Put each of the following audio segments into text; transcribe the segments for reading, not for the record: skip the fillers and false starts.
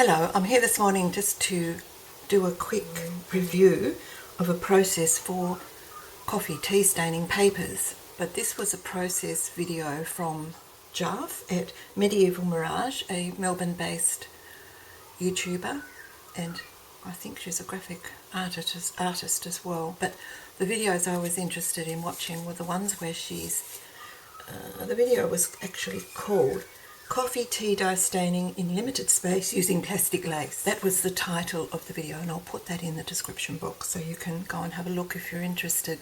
Hello, I'm here this morning just to do a quick review of a process for coffee tea staining papers. But this was a process video from Jarf at Medieval Mirage, a Melbourne-based YouTuber, and I think she's a graphic artist as well. But the videos I was interested in watching were the ones where the video was actually called Coffee Tea Dye Staining in Limited Space Using Plastic Lace. That was the title of the video, and I'll put that in the description box so you can go and have a look if you're interested.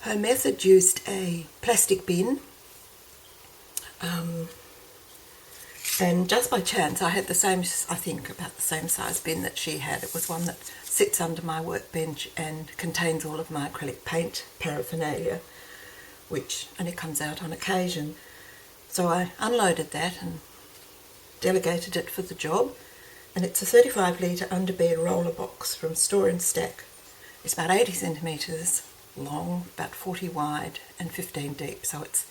Her method used a plastic bin, and just by chance I had the same, I think about the same size bin that she had. It was one that sits under my workbench and contains all of my acrylic paint paraphernalia, which only comes out on occasion. So I unloaded that and delegated it for the job, and it's a 35 litre underbed roller box from Store and Stack. It's about 80 centimetres long, about 40 wide and 15 deep, so it's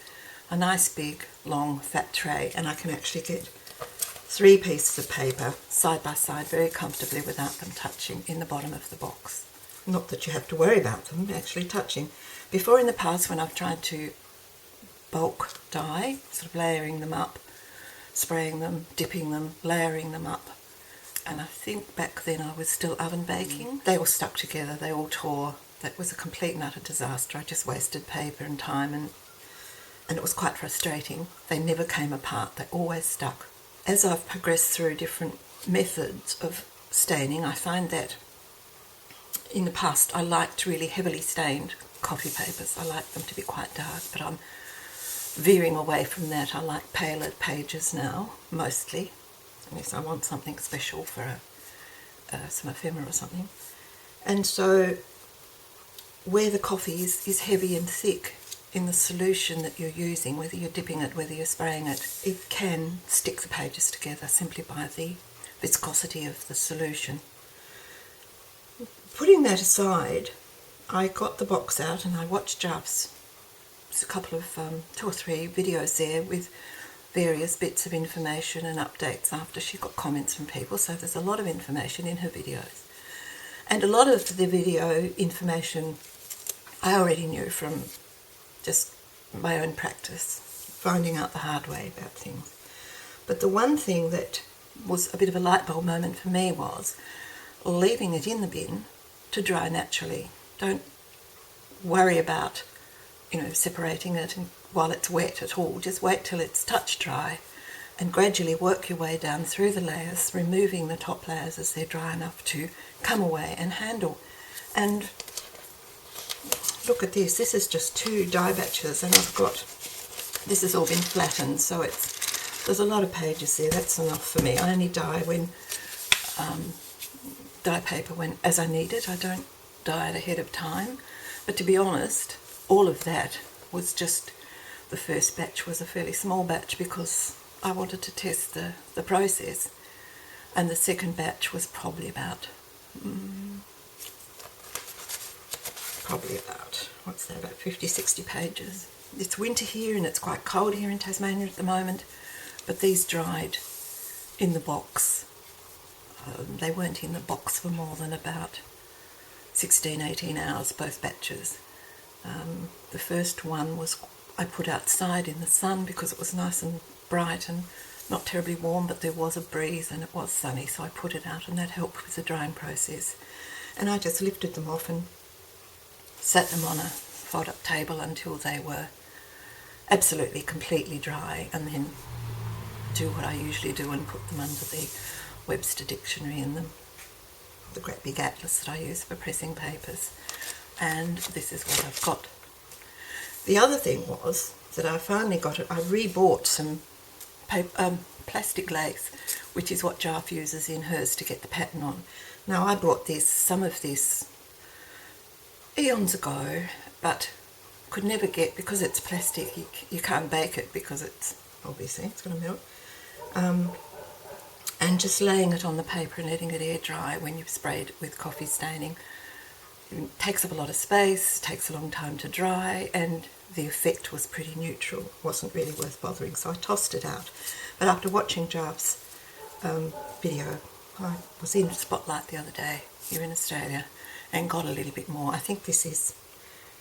a nice big long fat tray, and I can actually get 3 pieces of paper side by side very comfortably without them touching in the bottom of the box. Not that you have to worry about them actually touching. Before in the past, when I've tried to bulk dye, sort of layering them up, spraying them, dipping them, layering them up, and I think back then I was still oven baking, they all stuck together, they all tore. That was a complete and utter disaster. I just wasted paper and time, and it was quite frustrating. They never came apart, they always stuck. As I've progressed through different methods of staining, I find that in the past I liked really heavily stained coffee papers. I like them to be quite dark, but I'm veering away from that. I like paler pages now, mostly, unless I want something special for some ephemera or something. And so where the coffee is heavy and thick in the solution that you're using, whether you're dipping it, whether you're spraying it, it can stick the pages together simply by the viscosity of the solution. Putting that aside, I got the box out and I watched Jarf's a couple of 2 or 3 videos there with various bits of information and updates after she got comments from people, so there's a lot of information in her videos. And a lot of the video information I already knew from just my own practice, finding out the hard way about things. But the one thing that was a bit of a light bulb moment for me was leaving it in the bin to dry naturally. Don't worry about separating it while it's wet at all. Just wait till it's touch dry and gradually work your way down through the layers, removing the top layers as they're dry enough to come away and handle. And look at this. This is just 2 dye batches, and this has all been flattened, so there's a lot of pages there. That's enough for me. I only dye paper as I need it. I don't dye it ahead of time. But to be honest, all of that was just, the first batch was a fairly small batch because I wanted to test the process, and the second batch was probably about what's that, about 50-60 pages. It's winter here and it's quite cold here in Tasmania at the moment, but these dried in the box. They weren't in the box for more than about 16-18 hours, both batches. The first one I put outside in the sun because it was nice and bright and not terribly warm, but there was a breeze and it was sunny, so I put it out, and that helped with the drying process. And I just lifted them off and sat them on a fold-up table until they were absolutely completely dry, and then do what I usually do and put them under the Webster Dictionary and the great big atlas that I use for pressing papers. And this is what I've got. The other thing was that I finally got it. I rebought some plastic lace, which is what Jarf uses in hers to get the pattern on. Now, I bought some of this eons ago, but could never get, because it's plastic, you can't bake it because it's going to melt. And just laying it on the paper and letting it air dry when you've sprayed it with coffee staining, it takes up a lot of space, takes a long time to dry, and the effect was pretty neutral. It wasn't really worth bothering, so I tossed it out. But after watching Jarf's video. I was in Spotlight the other day here in Australia and got a little bit more. I think this is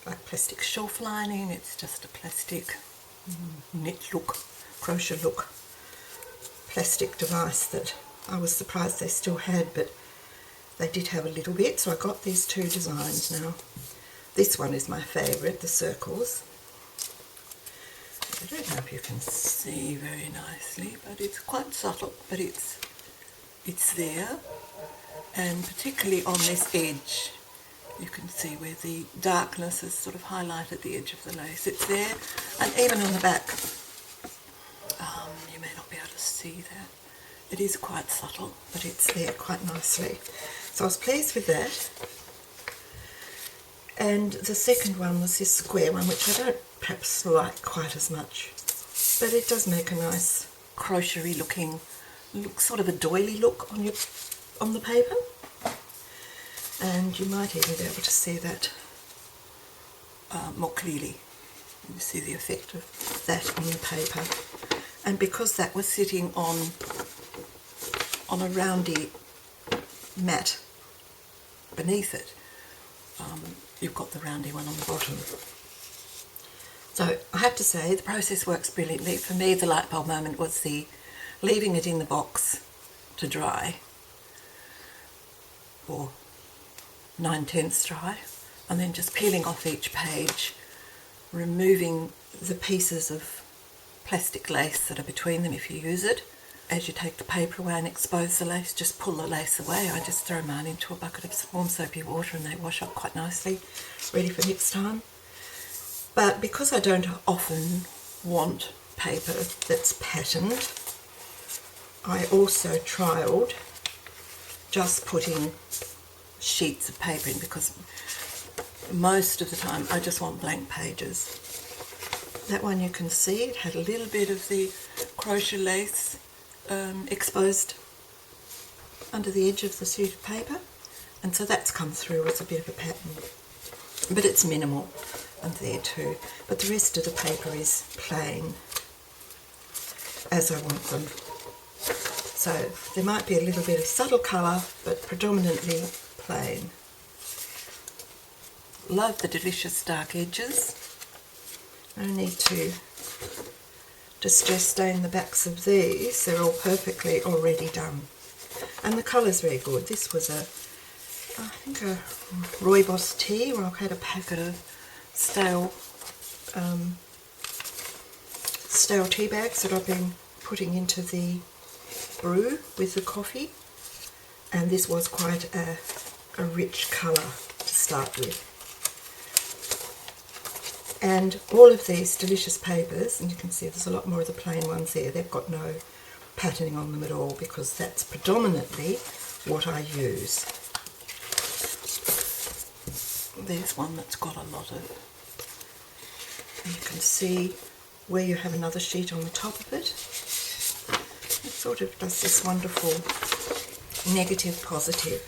like plastic shelf lining. It's just a plastic knit look, crochet look plastic device that I was surprised they still had, but they did have a little bit. So I got these two designs now. This one is my favourite, the circles. I don't know if you can see very nicely, but it's quite subtle, but it's there. And particularly on this edge, you can see where the darkness has sort of highlighted the edge of the lace. It's there, and even on the back, you may not be able to see that. It is quite subtle, but it's there quite nicely. So I was pleased with that. And the second one was this square one, which I don't perhaps like quite as much, but it does make a nice crochet-y looking look, sort of a doily look on the paper. And you might even be able to see that more clearly. You see the effect of that on the paper. And because that was sitting on a roundy mat beneath it, you've got the roundy one on the bottom. So I have to say the process works brilliantly. For me, the light bulb moment was the leaving it in the box to dry, or 9/10 dry, and then just peeling off each page, removing the pieces of plastic lace that are between them if you use it. As you take the paper away and expose the lace, just pull the lace away. I just throw mine into a bucket of warm soapy water and they wash up quite nicely, ready for next time. But because I don't often want paper that's patterned, I also trialled just putting sheets of paper in, because most of the time I just want blank pages. That one you can see, it had a little bit of the crochet lace exposed under the edge of the sheet of paper, and so that's come through as a bit of a pattern, but it's minimal under there too. But the rest of the paper is plain as I want them, so there might be a little bit of subtle colour but predominantly plain. Love the delicious dark edges. No need to distress stain the backs of these, they're all perfectly already done. And the colour's very good. This was I think a rooibos tea, where I've had a packet of stale tea bags that I've been putting into the brew with the coffee, and this was quite a rich colour to start with. And all of these delicious papers, and you can see there's a lot more of the plain ones there, they've got no patterning on them at all, because that's predominantly what I use. There's one that's got a lot of, and you can see where you have another sheet on the top of it. It sort of does this wonderful negative positive.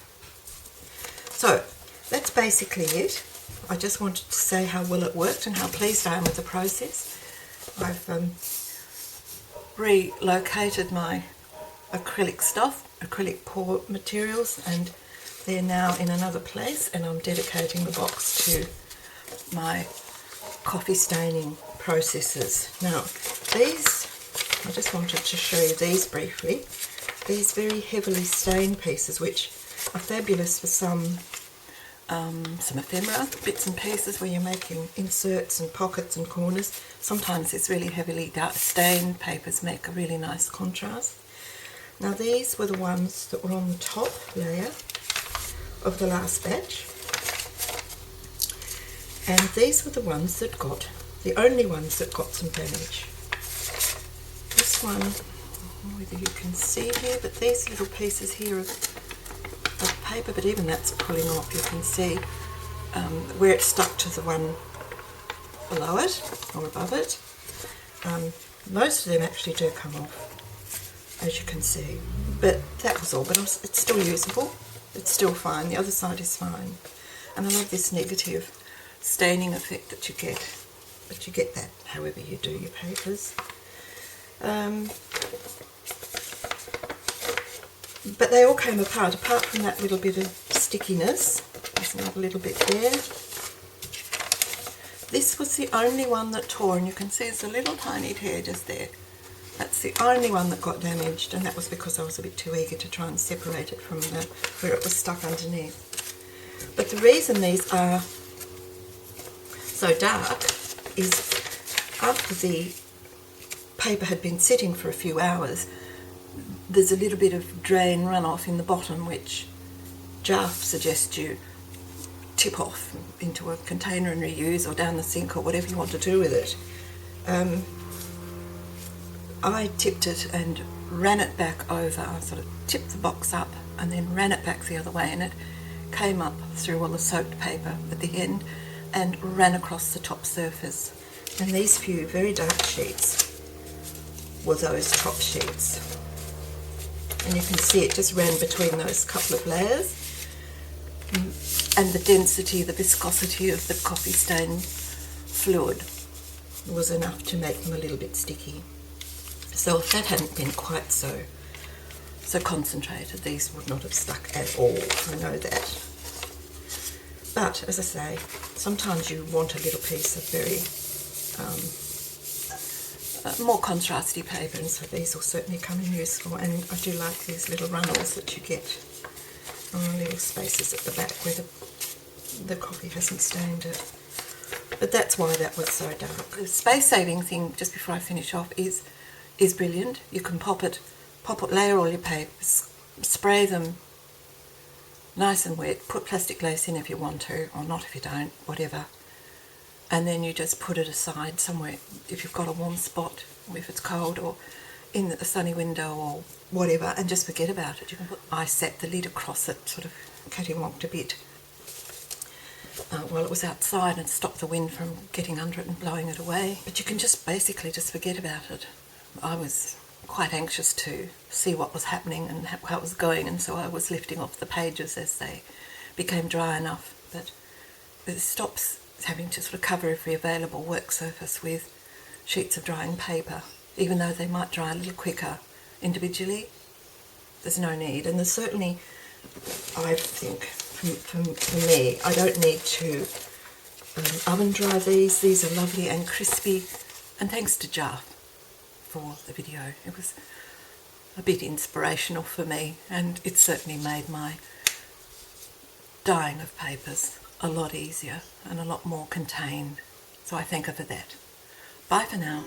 So that's basically it. I just wanted to say how well it worked and how pleased I am with the process. I've relocated my acrylic pour materials, and they're now in another place, and I'm dedicating the box to my coffee staining processes. Now these, I just wanted to show you these briefly. These very heavily stained pieces, which are fabulous for some ephemera, bits and pieces where you're making inserts and pockets and corners. Sometimes it's really heavily stained papers make a really nice contrast. Now these were the ones that were on the top layer of the last batch, and these were the ones that got, the only ones that got some damage. This one, whether you can see here, but these little pieces here of paper, but even that's pulling off. You can see where it's stuck to the one below it or above it. Most of them actually do come off, as you can see, but that was all. But it's still usable, it's still fine. The other side is fine, and I love this negative staining effect that you get, but you get that however you do your papers. But they all came apart from that little bit of stickiness. There's another little bit there. This was the only one that tore, and you can see there's a little tiny tear just there. That's the only one that got damaged, and that was because I was a bit too eager to try and separate it from where it was stuck underneath. But the reason these are so dark is after the paper had been sitting for a few hours, there's a little bit of drain runoff in the bottom which Jarf suggests you tip off into a container and reuse, or down the sink, or whatever you want to do with it. I tipped it and ran it back over. I sort of tipped the box up and then ran it back the other way, and it came up through all the soaked paper at the end and ran across the top surface. And these few very dark sheets were those top sheets. And you can see it just ran between those couple of layers. And the density, the viscosity of the coffee stain fluid was enough to make them a little bit sticky. So if that hadn't been quite so concentrated, these would not have stuck at all. I know that. But as I say, sometimes you want a little piece of very more contrasty paper, and so these will certainly come in useful. And I do like these little runnels that you get on the little spaces at the back where the coffee hasn't stained it. But that's why that was so dark. The space-saving thing, just before I finish off, is brilliant. You can pop it, layer all your papers, spray them nice and wet, put plastic lace in if you want to, or not if you don't, whatever. And then you just put it aside somewhere if you've got a warm spot, or if it's cold, or in a sunny window or whatever, and just forget about it. You can I set the lid across it, sort of cattywamped a bit while it was outside, and stop the wind from getting under it and blowing it away. But you can just basically just forget about it. I was quite anxious to see what was happening and how it was going, and so I was lifting off the pages as they became dry enough. But it stops having to sort of cover every available work surface with sheets of drying paper, even though they might dry a little quicker individually. There's no need, and there's certainly, I think, for me, I don't need to oven dry these. These are lovely and crispy, and thanks to Jarf for the video. It was a bit inspirational for me, and it certainly made my dyeing of papers a lot easier and a lot more contained. So I thank her for that. Bye for now.